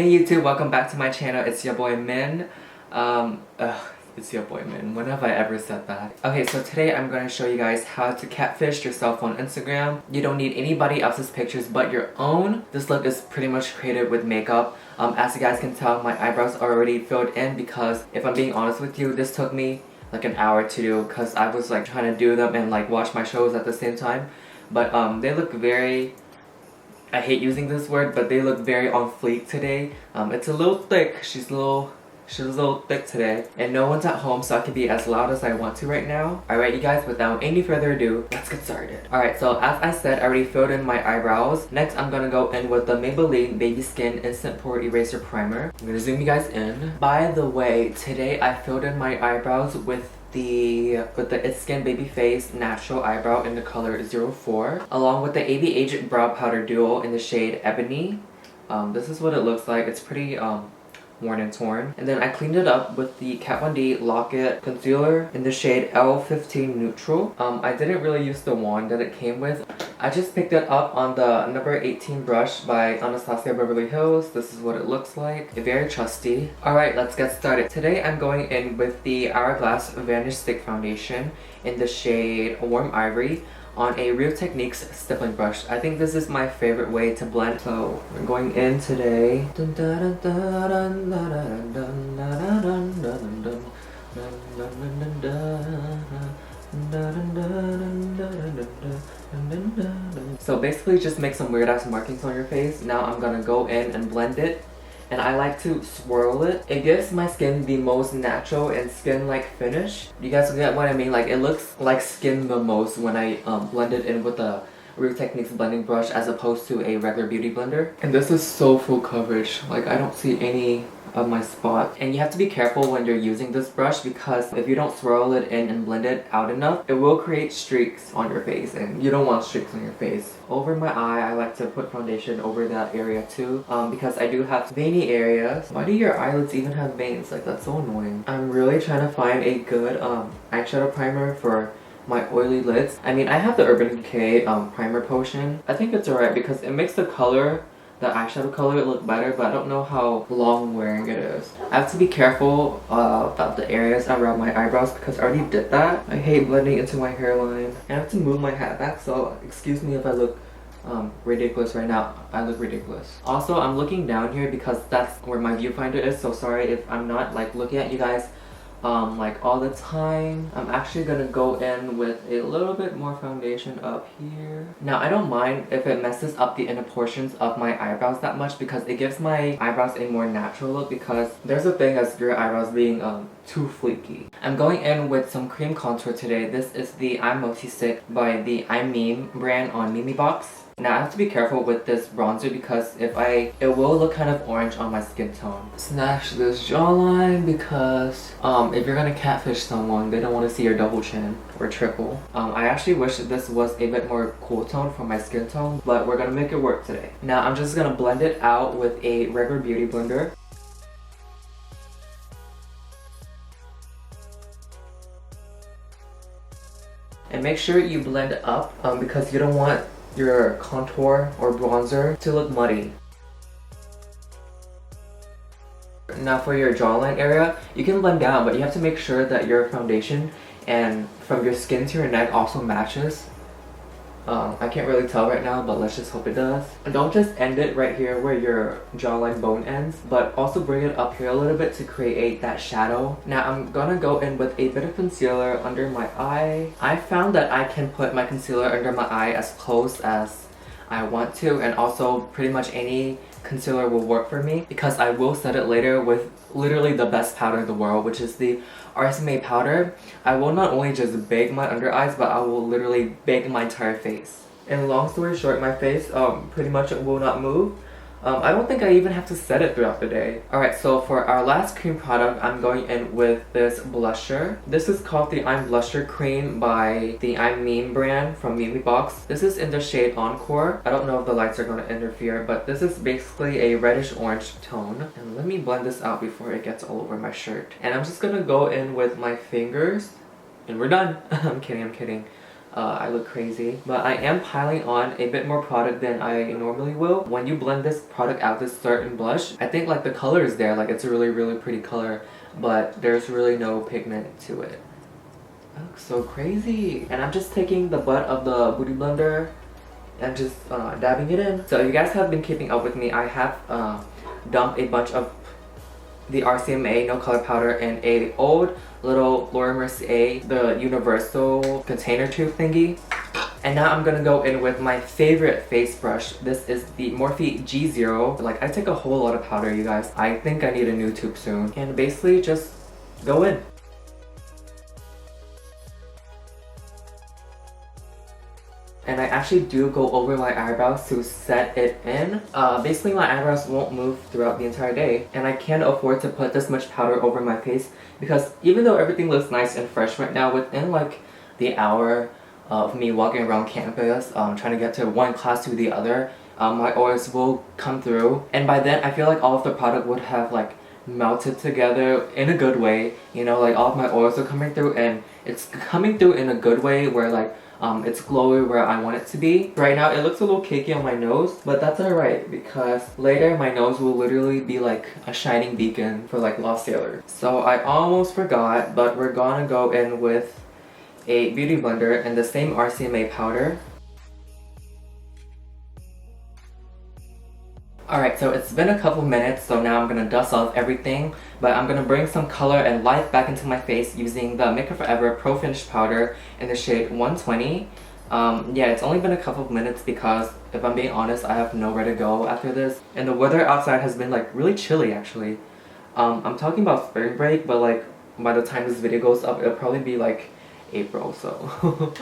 Hey YouTube, welcome back to my channel. It's your boy Min. It's your boy Min. When have I ever said that? Okay, so today I'm going to show you guys how to catfish yourself on Instagram. You don't need anybody else's pictures but your own. This look is pretty much created with makeup. As you guys can tell, my eyebrows are already filled in because if I'm being honest with you, this took me like an hour to do because I was like trying to do them and like watch my shows at the same time. But they look very... I hate using this word, but they look very on fleek today. It's a little thick. She's a little thick today. And no one's at home, so I can be as loud as I want to right now. Alright you guys, without any further ado, let's get started. Alright, so as I said, I already filled in my eyebrows. Next, I'm gonna go in with the Maybelline Baby Skin Instant Pore Eraser Primer. I'm gonna zoom you guys in. By the way, today I filled in my eyebrows with the It's Skin Babyface Natural Eyebrow in the color 04, along with the ABH Brow Powder Duo in the shade Ebony. This is what it looks like. It's pretty worn and torn. And then I cleaned it up with the Kat Von D Lock-It Concealer in the shade L15 Neutral. I didn't really use the wand that it came with. I just picked it up on the number 18 brush by Anastasia Beverly Hills. This is what it looks like. Very trusty. Alright, let's get started. Today I'm going in with the Hourglass Vanish Stick Foundation in the shade Warm Ivory on a Real Techniques stippling brush. I think this is my favorite way to blend. So we're going in today. So basically just make some weird ass markings on your face. Now I'm gonna go in and blend it. And I like to swirl it. It gives my skin the most natural and skin-like finish. You guys get what I mean? Like, it looks like skin the most when I blend it in with a Real Techniques blending brush as opposed to a regular beauty blender. And this is so full coverage. Like, I don't see any of my spot. And you have to be careful when you're using this brush because if you don't swirl it in and blend it out enough, it will create streaks on your face, and you don't want streaks on your face. Over my eye, I like to put foundation over that area too because I do have veiny areas. Why do your eyelids even have veins? Like, that's so annoying. I'm really trying to find a good eyeshadow primer for my oily lids. I mean, I have the Urban Decay primer potion. I think it's alright because it makes the eyeshadow color look better, but I don't know how long wearing it is. I have to be careful about the areas around my eyebrows because I already did that. I hate blending into my hairline. I have to move my hat back, so excuse me if I look ridiculous right now. I look ridiculous. Also, I'm looking down here because that's where my viewfinder is, so sorry if I'm not like looking at you guys like all the time. I'm actually gonna go in with a little bit more foundation up here. Now I don't mind if it messes up the inner portions of my eyebrows that much because it gives my eyebrows a more natural look, because there's a thing as your eyebrows being too fleeky. I'm going in with some cream contour today. This is the I'm Multi-Stick by the I'm Meme brand on Mimi Box. Now I have to be careful with this bronzer because it will look kind of orange on my skin tone. Snatch this jawline because if you're gonna catfish someone, they don't want to see your double chin or triple. I actually wish this was a bit more cool tone for my skin tone, but we're gonna make it work today. Now I'm just gonna blend it out with a regular beauty blender. And make sure you blend it up because you don't want your contour or bronzer to look muddy. Now for your jawline area, you can blend down, but you have to make sure that your foundation and from your skin to your neck also matches. I can't really tell right now, but let's just hope it does. And don't just end it right here where your jawline bone ends, but also bring it up here a little bit to create that shadow. Now I'm gonna go in with a bit of concealer under my eye. I found that I can put my concealer under my eye as close as I want to, and also pretty much any concealer will work for me because I will set it later with literally the best powder in the world, which is the RSMA powder. I will not only just bake my under eyes, but I will literally bake my entire face. And long story short, my face pretty much will not move. I don't think I even have to set it throughout the day. Alright, so for our last cream product, I'm going in with this blusher. This is called the I'm Blusher Cream by the I'm Meme brand from Mimi Box. This is in the shade Encore. I don't know if the lights are going to interfere, but this is basically a reddish orange tone. And let me blend this out before it gets all over my shirt. And I'm just going to go in with my fingers and we're done. I'm kidding. I look crazy. But I am piling on a bit more product than I normally will. When you blend this product out, this certain blush, I think like the color is there, like it's a really pretty color, but there's really no pigment to it. That looks so crazy. And I'm just taking the butt of the Beauty Blender and just dabbing it in. So if you guys have been keeping up with me, I have dumped a bunch of the RCMA no color powder in a old little Laura Mercier, the universal container tube thingy. And now I'm gonna go in with my favorite face brush. This is the Morphe G0. Like, I take a whole lot of powder, you guys. I think I need a new tube soon. And basically just go in. And I actually do go over my eyebrows to set it in. Basically my eyebrows won't move throughout the entire day, and I can't afford to put this much powder over my face because even though everything looks nice and fresh right now, within like the hour of me walking around campus, trying to get to one class to the other, my oils will come through, and by then I feel like all of the product would have like melted together in a good way, you know, like all of my oils are coming through, and it's coming through in a good way where like it's glowy where I want it to be. Right now it looks a little cakey on my nose, but that's alright because later my nose will literally be like a shining beacon for like Lost Sailor. So I almost forgot, but we're gonna go in with a beauty blender and the same RCMA powder. Alright, so it's been a couple minutes, so now I'm gonna dust off everything, but I'm gonna bring some color and life back into my face using the Make Up For Ever Pro Finish Powder in the shade 120. Yeah, it's only been a couple of minutes because, if I'm being honest, I have nowhere to go after this. And the weather outside has been like really chilly actually. I'm talking about spring break, but like by the time this video goes up, it'll probably be like April, so...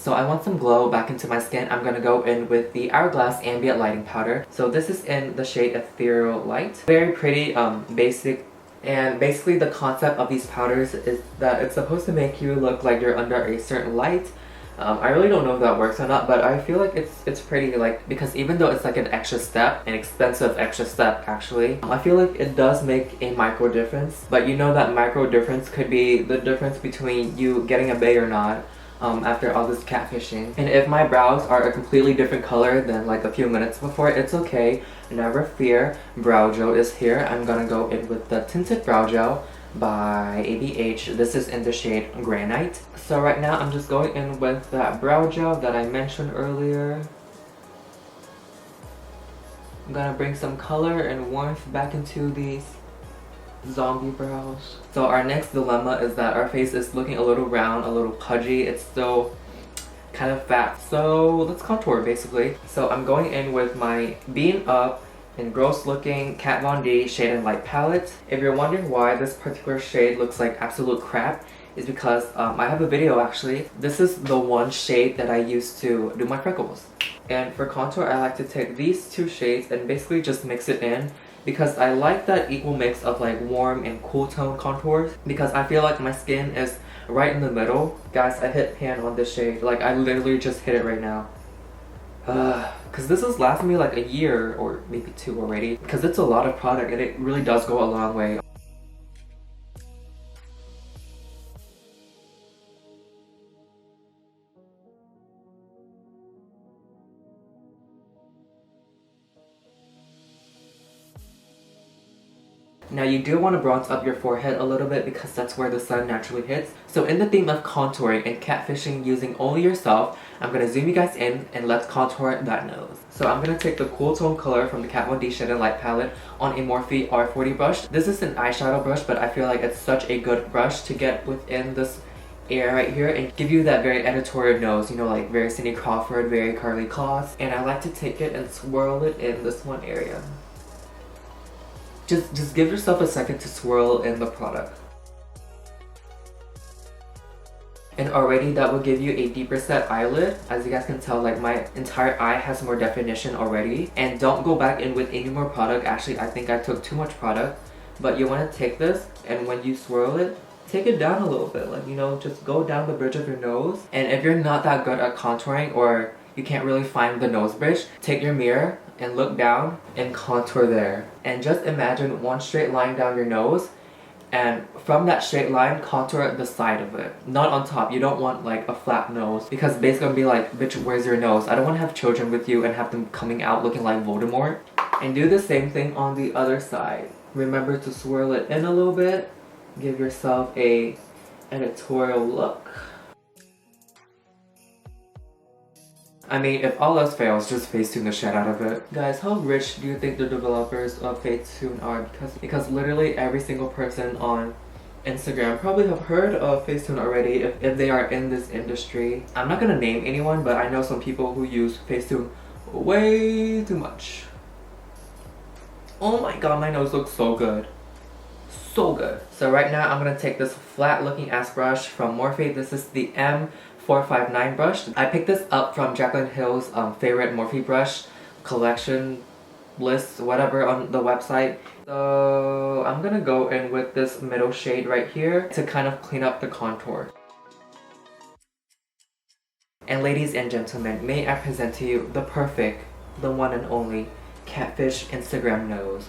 So I want some glow back into my skin. I'm gonna go in with the Hourglass Ambient Lighting Powder. So this is in the shade Ethereal Light. Very pretty, basic. And basically the concept of these powders is that it's supposed to make you look like you're under a certain light. I really don't know if that works or not, but I feel like it's pretty, like, because even though it's like an extra step, an expensive extra step actually, I feel like it does make a micro difference. But you know that micro difference could be the difference between you getting a bae or not. After all this catfishing. And if my brows are a completely different color than like a few minutes before, it's okay. Never fear. Brow gel is here. I'm gonna go in with the Tinted Brow Gel by ABH. This is in the shade Granite. So right now I'm just going in with that brow gel that I mentioned earlier. I'm gonna bring some color and warmth back into these zombie brows. So our next dilemma is that our face is looking a little round, a little pudgy. It's still kind of fat. So let's contour basically. So I'm going in with my Beam Up and gross looking Kat Von D Shade and Light palette. If you're wondering why this particular shade looks like absolute crap, is because I have a video actually. This is the one shade that I use to do my freckles. And for contour, I like to take these two shades and basically just mix it in, because I like that equal mix of like warm and cool tone contours, because I feel like my skin is right in the middle. Guys, I hit pan on this shade. Like, I literally just hit it right now. Because this has lasted me like a year or maybe 2 already, because it's a lot of product and it really does go a long way. Now you do want to bronze up your forehead a little bit because that's where the sun naturally hits. So in the theme of contouring and catfishing using only yourself, I'm going to zoom you guys in and let's contour that nose. So I'm going to take the cool tone color from the Kat Von D Shade and Light palette on a Morphe R40 brush. This is an eyeshadow brush, but I feel like it's such a good brush to get within this area right here and give you that very editorial nose, you know, like very Cindy Crawford, very Carly Kloss. And I like to take it and swirl it in this one area. Just give yourself a second to swirl in the product. And already that will give you a deeper set eyelid. As you guys can tell, like my entire eye has more definition already. And don't go back in with any more product. Actually, I think I took too much product. But you want to take this, and when you swirl it, take it down a little bit. Like, you know, just go down the bridge of your nose. And if you're not that good at contouring, or you can't really find the nose bridge, take your mirror and look down and contour there. And just imagine one straight line down your nose And from that straight line, contour the side of it. Not on top. You don't want like a flat nose because babe's gonna be like, bitch, where's your nose? I don't want to have children with you and have them coming out looking like Voldemort. And do the same thing on the other side. Remember to swirl it in a little bit. Give yourself a editorial look. I mean, if all else fails, just Facetune the shit out of it. Guys, how rich do you think the developers of Facetune are? Because literally every single person on Instagram probably have heard of Facetune already if they are in this industry. I'm not gonna name anyone, but I know some people who use Facetune way too much. Oh my god, my nose looks so good. So good. So right now I'm gonna take this flat looking ass brush from Morphe. This is the M459 brush. I picked this up from Jaclyn Hill's favorite Morphe brush collection list, whatever, on the website. So I'm gonna go in with this middle shade right here to kind of clean up the contour. And ladies and gentlemen, may I present to you the perfect, the one and only Catfish Instagram nose.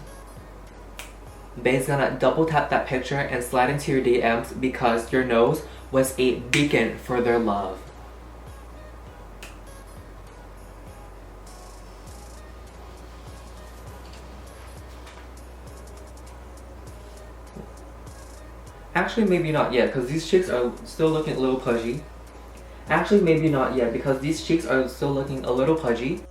Bae's gonna double tap that picture and slide into your DMs because your nose was a beacon for their love. Actually, maybe not yet because these cheeks are still looking a little pudgy. Actually, maybe not yet because these cheeks are still looking a little pudgy.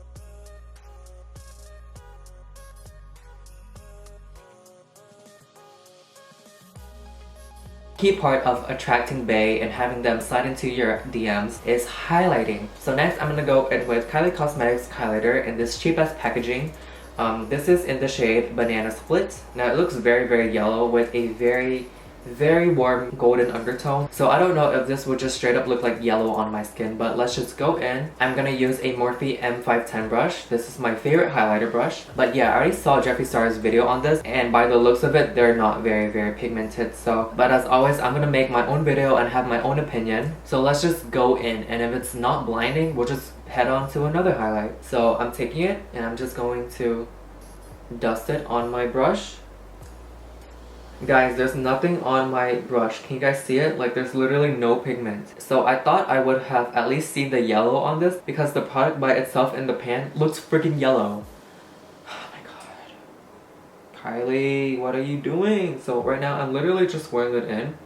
Key part of attracting bae and having them slide into your DMs is highlighting. So next I'm gonna go in with Kylie Cosmetics highlighter in this cheap ass packaging. This is in the shade Banana Split. Now it looks very yellow with a very warm golden undertone. So I don't know if this would just straight up look like yellow on my skin, but let's just go in. I'm gonna use a Morphe M510 brush. This is my favorite highlighter brush. But yeah, I already saw Jeffree Star's video on this, and by the looks of it, they're not very pigmented. So, but as always, I'm gonna make my own video and have my own opinion. So let's just go in, and if it's not blinding, we'll just head on to another highlight. So I'm taking it, and I'm just going to dust it on my brush. Guys, there's nothing on my brush. Can you guys see it? Like, there's literally no pigment. So I thought I would have at least seen the yellow on this because the product by itself in the pan looks freaking yellow. Oh my god. Kylie, what are you doing? So right now I'm literally just swirling it in.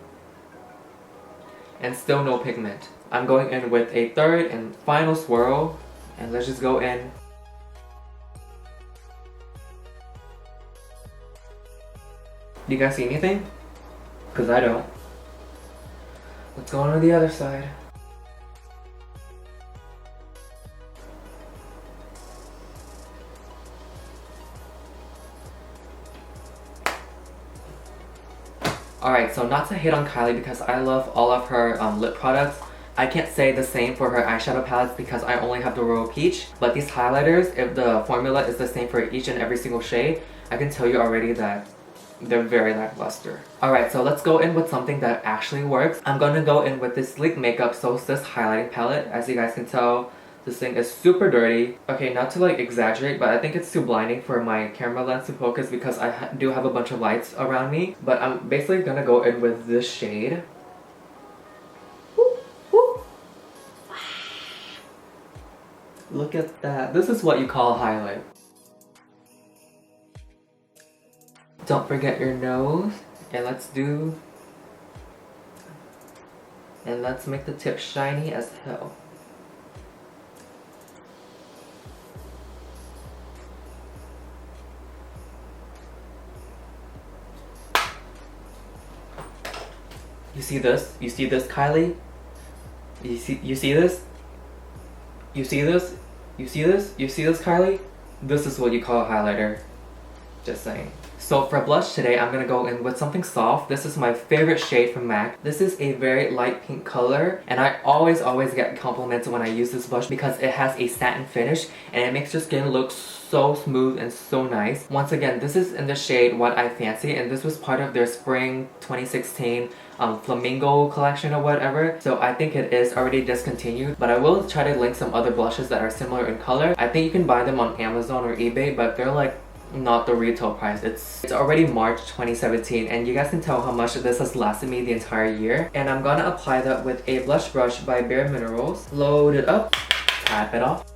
And still no pigment. I'm going in with a third and final swirl. And let's just go in. Do you guys see anything? Because I don't. Let's go on to the other side. Alright, so not to hate on Kylie because I love all of her lip products. I can't say the same for her eyeshadow palettes because I only have the Royal Peach. But these highlighters, if the formula is the same for each and every single shade, I can tell you already that they're very lackluster. Alright, so let's go in with something that actually works. I'm gonna go in with this Sleek Makeup Solstice highlighting palette. As you guys can tell, this thing is super dirty. Okay, not to like exaggerate, but I think it's too blinding for my camera lens to focus because I do have a bunch of lights around me. But I'm basically gonna go in with this shade. Look at that. This is what you call a highlight. Don't forget your nose, and let's make the tip shiny as hell. You see this? You see this, Kylie? You see this? You see this? You see this? You see this, Kylie? This is what you call a highlighter. Just saying. So for blush today, I'm gonna go in with something soft. This is my favorite shade from MAC. This is a very light pink color, and I always get compliments when I use this blush because it has a satin finish and it makes your skin look so smooth and so nice. Once again, this is in the shade What I Fancy, and this was part of their spring 2016 flamingo collection or whatever. So I think it is already discontinued, but I will try to link some other blushes that are similar in color. I think you can buy them on Amazon or eBay, but they're like not the retail price. It's already March 2017 and you guys can tell how much this has lasted me the entire year. And I'm gonna apply that with a blush brush by Bare Minerals. Load it up, tap it off.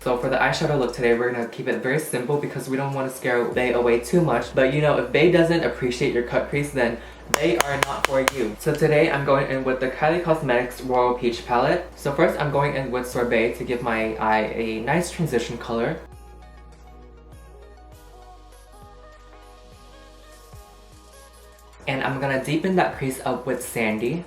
So for the eyeshadow look today, we're gonna keep it very simple because we don't want to scare Bae away too much. But you know, if Bae doesn't appreciate your cut crease, then they are not for you. So today I'm going in with the Kylie Cosmetics Royal Peach palette. So first I'm going in with Sorbet to give my eye a nice transition color. And I'm gonna deepen that crease up with Sandy.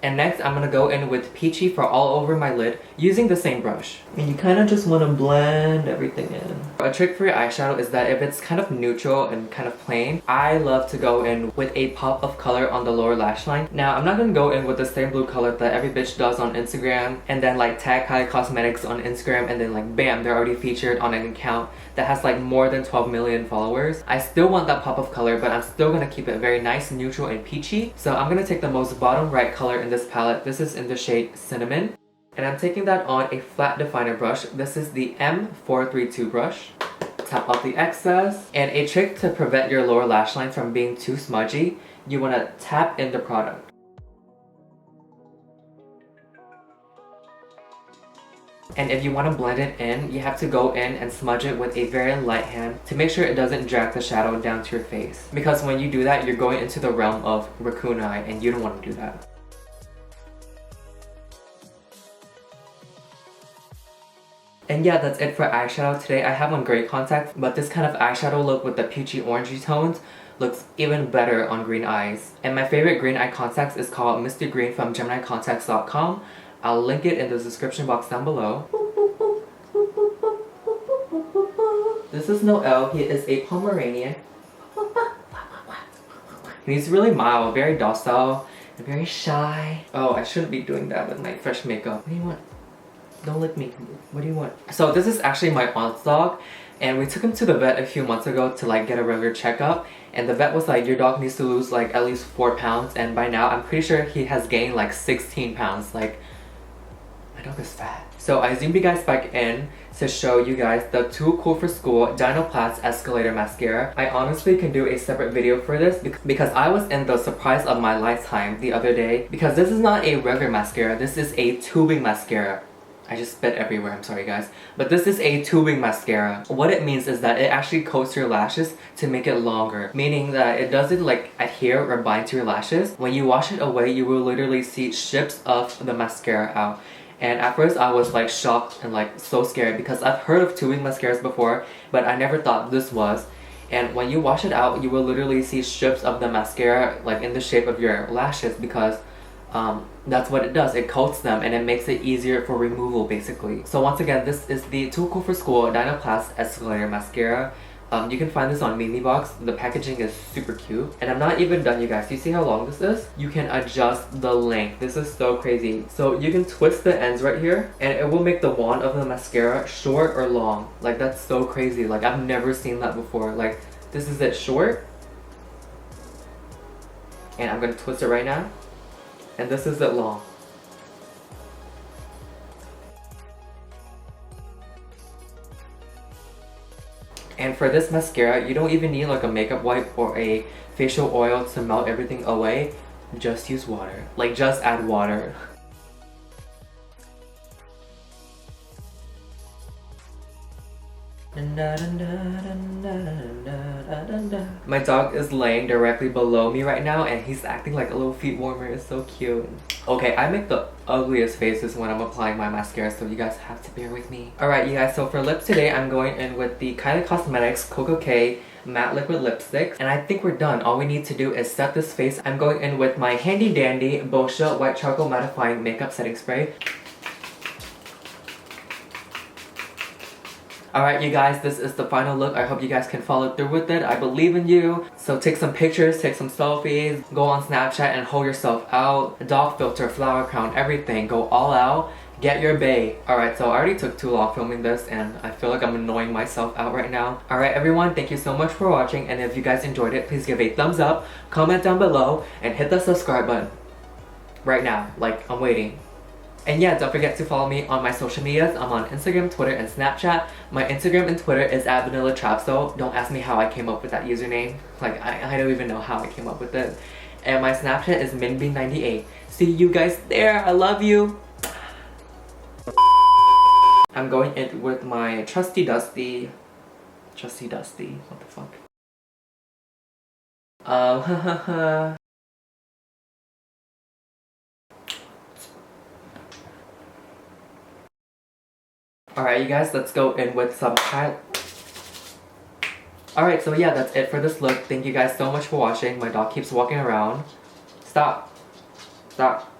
And next, I'm gonna go in with Peachy for all over my lid using the same brush. And you kind of just want to blend everything in. A trick for your eyeshadow is that if it's kind of neutral and kind of plain, I love to go in with a pop of color on the lower lash line. Now, I'm not gonna go in with the same blue color that every bitch does on Instagram and then like tag Kylie Cosmetics on Instagram and then like bam, they're already featured on an account that has like more than 12 million followers. I still want that pop of color, but I'm still gonna keep it very nice, neutral, and peachy. So I'm gonna take the most bottom right color in this palette. This is in the shade Cinnamon. And I'm taking that on a flat definer brush. This is the M432 brush. Tap off the excess. And a trick to prevent your lower lash line from being too smudgy, you wanna tap in the product. And if you want to blend it in, you have to go in and smudge it with a very light hand to make sure it doesn't drag the shadow down to your face. Because when you do that, you're going into the realm of raccoon eye and you don't want to do that. And yeah, that's it for eyeshadow. Today I have on gray contacts, but this kind of eyeshadow look with the peachy orangey tones looks even better on green eyes. And my favorite green eye contacts is called Misty Green from GeminiContacts.com. I'll link it in the description box down below. This is Noel. He is a Pomeranian. He's really mild, very docile, and very shy. Oh, I shouldn't be doing that with my fresh makeup. What do you want? Don't lick me. What do you want? So this is actually my aunt's dog, and we took him to the vet a few months ago to like get a regular checkup, and the vet was like, your dog needs to lose like at least 4 pounds, and by now I'm pretty sure he has gained like 16 pounds. Like, my dog is fat. So I zoomed you guys back in to show you guys the Too Cool for School Dinoplast Escalator Mascara. I honestly can do a separate video for this because I was in the surprise of my lifetime the other day, because this is not a regular mascara, this is a tubing mascara. I just spit everywhere, I'm sorry guys. But this is a tubing mascara. What it means is that it actually coats your lashes to make it longer. Meaning that it doesn't like adhere or bind to your lashes. When you wash it away, you will literally see strips of the mascara out. And at first I was like shocked and like so scared because I've heard of tubing mascaras before, but I never thought this was. And when you wash it out, you will literally see strips of the mascara like in the shape of your lashes because that's what it does. It coats them and it makes it easier for removal basically. So once again, this is the Too Cool for School Dinoplast Escalator Mascara. You can find this on Mimi Box. The packaging is super cute. And I'm not even done, you guys. You see how long this is? You can adjust the length. This is so crazy. So you can twist the ends right here and it will make the wand of the mascara short or long. Like, that's so crazy. Like, I've never seen that before. Like, this is it short. And I'm gonna twist it right now. And this is it long. And for this mascara, you don't even need like a makeup wipe or a facial oil to melt everything away. Just use water. Like, just add water. My dog is laying directly below me right now and he's acting like a little feet warmer. It's so cute. Okay, I make the ugliest faces when I'm applying my mascara, so you guys have to bear with me. Alright you guys, so for lips today, I'm going in with the Kylie Cosmetics Koko Matte Liquid Lipstick. And I think we're done. All we need to do is set this face. I'm going in with my handy dandy Boscia White Charcoal Mattifying Makeup Setting Spray. Alright you guys, this is the final look. I hope you guys can follow through with it. I believe in you. So take some pictures, take some selfies, go on Snapchat and hold yourself out. Dog filter, flower crown, everything. Go all out. Get your bae. Alright, so I already took too long filming this and I feel like I'm annoying myself out right now. Alright everyone, thank you so much for watching, and if you guys enjoyed it, please give a thumbs up, comment down below, and hit the subscribe button. right now. Like, I'm waiting. And yeah, don't forget to follow me on my social medias. I'm on Instagram, Twitter, and Snapchat. My Instagram and Twitter is @VanillaTrapso. Don't ask me how I came up with that username. Like, I don't even know how I came up with it. And my Snapchat is minby98. See you guys there. I love you. I'm going in with my trusty dusty. What the fuck? Alright, you guys, let's go in with some Alright, so yeah, that's it for this look. Thank you guys so much for watching. My dog keeps walking around. Stop. Stop.